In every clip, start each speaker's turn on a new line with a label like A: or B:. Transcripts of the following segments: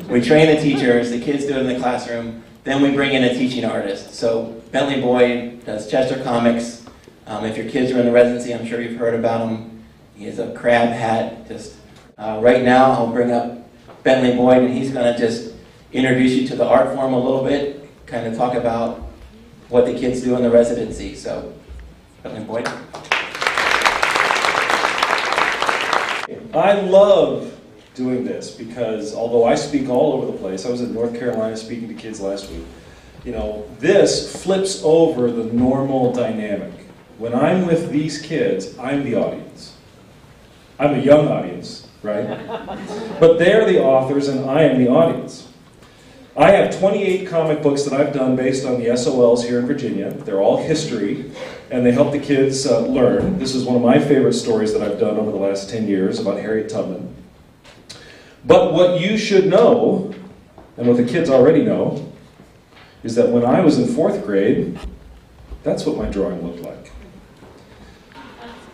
A: We train the teachers, the kids do it in the classroom, then we bring in a teaching artist. So Bentley Boyd does Chester Comics. If your kids are in the residency, I'm sure you've heard about him. He has a crab hat. Right now, I'll bring up Bentley Boyd, and he's going to just introduce you to the art form a little bit, kind of talk about what the kids do in the residency. So, Bentley Boyd.
B: I love doing this because although I speak all over the place, I was in North Carolina speaking to kids last week, this flips over the normal dynamic. When I'm with these kids, I'm the audience. I'm a young audience, right? But they're the authors and I am the audience. I have 28 comic books that I've done based on the SOLs here in Virginia. They're all history, and they help the kids learn. This is one of my favorite stories that I've done over the last 10 years about Harriet Tubman. But what you should know, and what the kids already know, is that when I was in 4th grade, that's what my drawing looked like.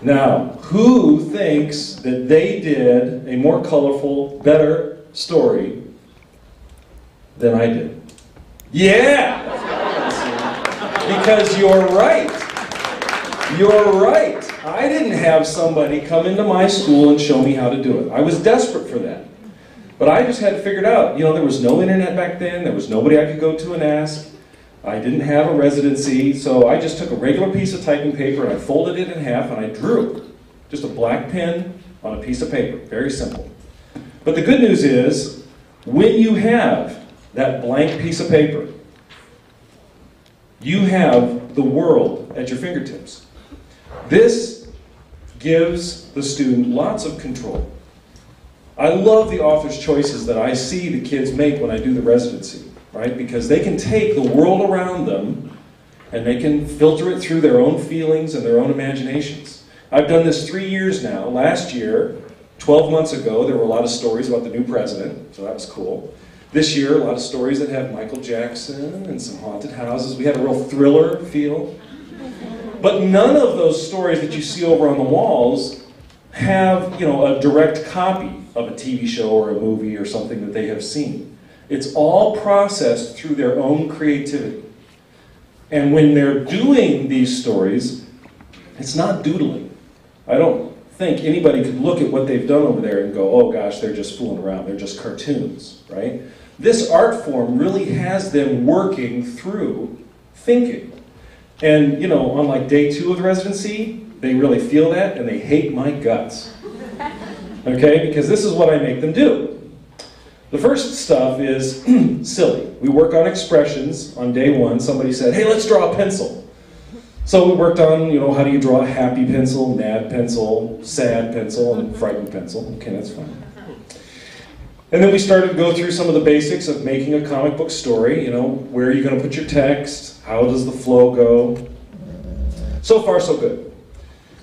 B: Now, who thinks that they did a more colorful, better story than I did? Yeah! Because you're right. You're right. I didn't have somebody come into my school and show me how to do it. I was desperate for that. But I just had to figure it out. There was no internet back then. There was nobody I could go to and ask. I didn't have a residency, so I just took a regular piece of typing paper and I folded it in half and I drew just a black pen on a piece of paper. Very simple. But the good news is, when you have that blank piece of paper, you have the world at your fingertips. This gives the student lots of control. I love the author's choices that I see the kids make when I do the residency, right? Because they can take the world around them and they can filter it through their own feelings and their own imaginations. I've done this 3 years now. Last year, 12 months ago, there were a lot of stories about the new president, so that was cool. This year, a lot of stories that have Michael Jackson and some haunted houses. We had a real thriller feel. But none of those stories that you see over on the walls have, a direct copy of a TV show or a movie or something that they have seen. It's all processed through their own creativity. And when they're doing these stories, it's not doodling. I don't think anybody could look at what they've done over there and go, oh gosh, they're just fooling around. They're just cartoons, right? This art form really has them working through thinking. And, on like day 2 of the residency, they really feel that and they hate my guts. Okay? Because this is what I make them do. The first stuff is silly. We work on expressions. On day 1, somebody said, hey, let's draw a pencil. So we worked on, how do you draw a happy pencil, mad pencil, sad pencil, and frightened pencil. Okay, that's fine. And then we started to go through some of the basics of making a comic book story. Where are you going to put your text? How does the flow go? So far, so good.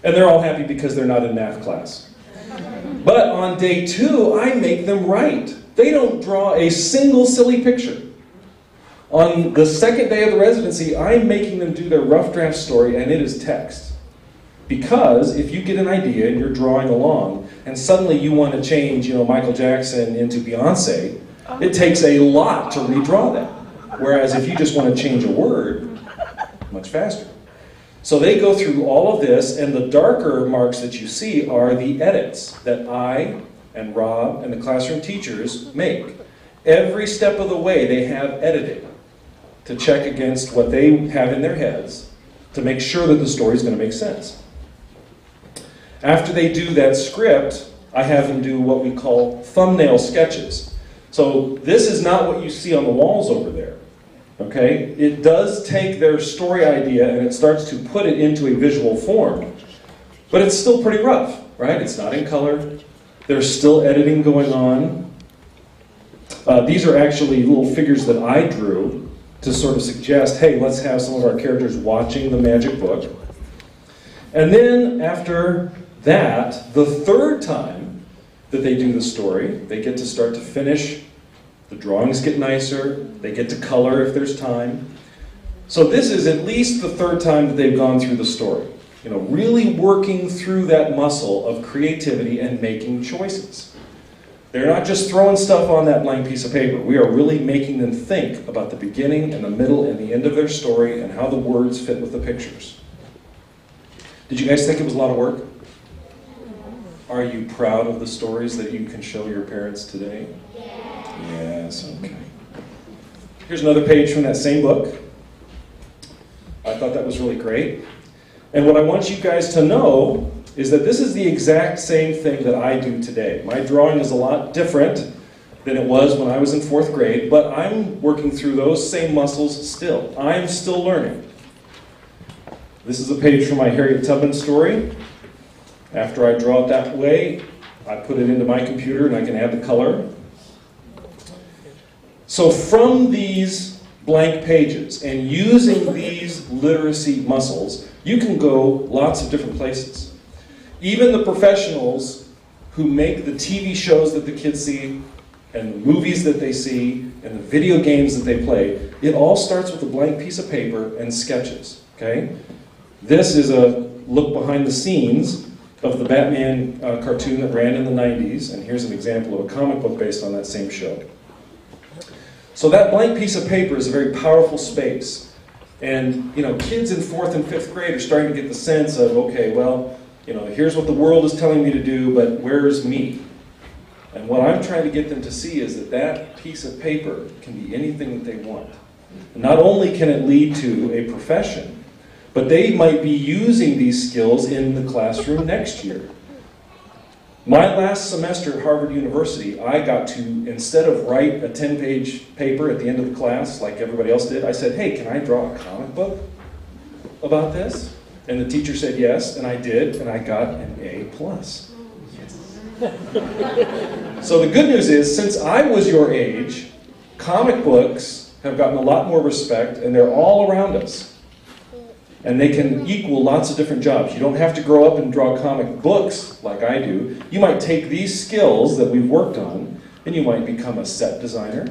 B: And they're all happy because they're not in math class. But on day 2, I make them write. They don't draw a single silly picture. On the second day of the residency, I'm making them do their rough draft story, and it is text. Because if you get an idea and you're drawing along, and suddenly you want to change, Michael Jackson into Beyonce, it takes a lot to redraw that. Whereas if you just want to change a word, much faster. So they go through all of this, and the darker marks that you see are the edits that I and Rob and the classroom teachers make. Every step of the way they have edited to check against what they have in their heads to make sure that the story is going to make sense. After they do that script, I have them do what we call thumbnail sketches. So this is not what you see on the walls over there. Okay? It does take their story idea and it starts to put it into a visual form. But it's still pretty rough, right? It's not in color. There's still editing going on. These are actually little figures that I drew to sort of suggest, hey, let's have some of our characters watching the magic book. And then after that, the third time that they do the story, they get to start to finish. The drawings get nicer. They get to color if there's time. So this is at least the third time that they've gone through the story. Really working through that muscle of creativity and making choices. They're not just throwing stuff on that blank piece of paper. We are really making them think about the beginning and the middle and the end of their story and how the words fit with the pictures. Did you guys think it was a lot of work? Are you proud of the stories that you can show your parents today? Yes, okay. Here's another page from that same book. I thought that was really great. And what I want you guys to know is that this is the exact same thing that I do today. My drawing is a lot different than it was when I was in 4th grade, but I'm working through those same muscles still. I'm still learning. This is a page from my Harriet Tubman story. After I draw it that way, I put it into my computer and I can add the color. So from these blank pages and using these literacy muscles, you can go lots of different places. Even the professionals who make the TV shows that the kids see and the movies that they see and the video games that they play, it all starts with a blank piece of paper and sketches, okay? This is a look behind the scenes of the Batman cartoon that ran in the 90s, and here's an example of a comic book based on that same show. So that blank piece of paper is a very powerful space. And, kids in 4th and 5th grade are starting to get the sense of, okay, well, here's what the world is telling me to do, but where's me? And what I'm trying to get them to see is that that piece of paper can be anything that they want. And not only can it lead to a profession, but they might be using these skills in the classroom next year. My last semester at Harvard University, I got to, instead of write a 10-page paper at the end of the class like everybody else did, I said, hey, can I draw a comic book about this? And the teacher said yes, and I did, and I got an A+. So the good news is, since I was your age, comic books have gotten a lot more respect, and they're all around us. And they can equal lots of different jobs. You don't have to grow up and draw comic books like I do. You might take these skills that we've worked on, and you might become a set designer.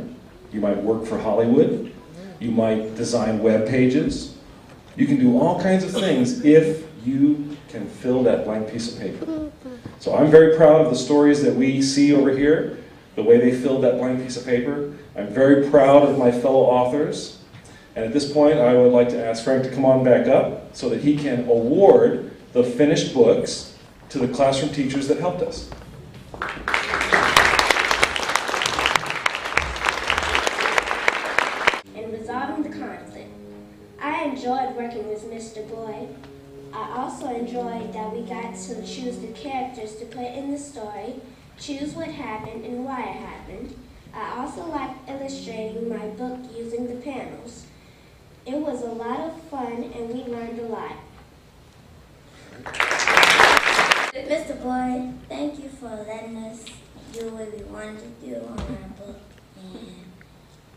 B: You might work for Hollywood. You might design web pages. You can do all kinds of things if you can fill that blank piece of paper. So I'm very proud of the stories that we see over here, the way they filled that blank piece of paper. I'm very proud of my fellow authors. And at this point, I would like to ask Frank to come on back up so that he can award the finished books to the classroom teachers that helped us.
C: In resolving the conflict, I enjoyed working with Mr. Boyd. I also enjoyed that we got to choose the characters to put in the story, choose what happened and why it happened. I also liked illustrating my book using the panels. It was a lot of fun and we learned a lot.
D: Mr. Boyd, thank you for letting us do what we wanted to do on our book, and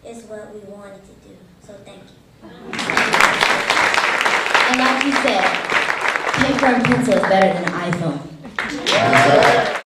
D: it's what we wanted to do, so thank you.
E: And like you said, paper and pencil is better than an iPhone.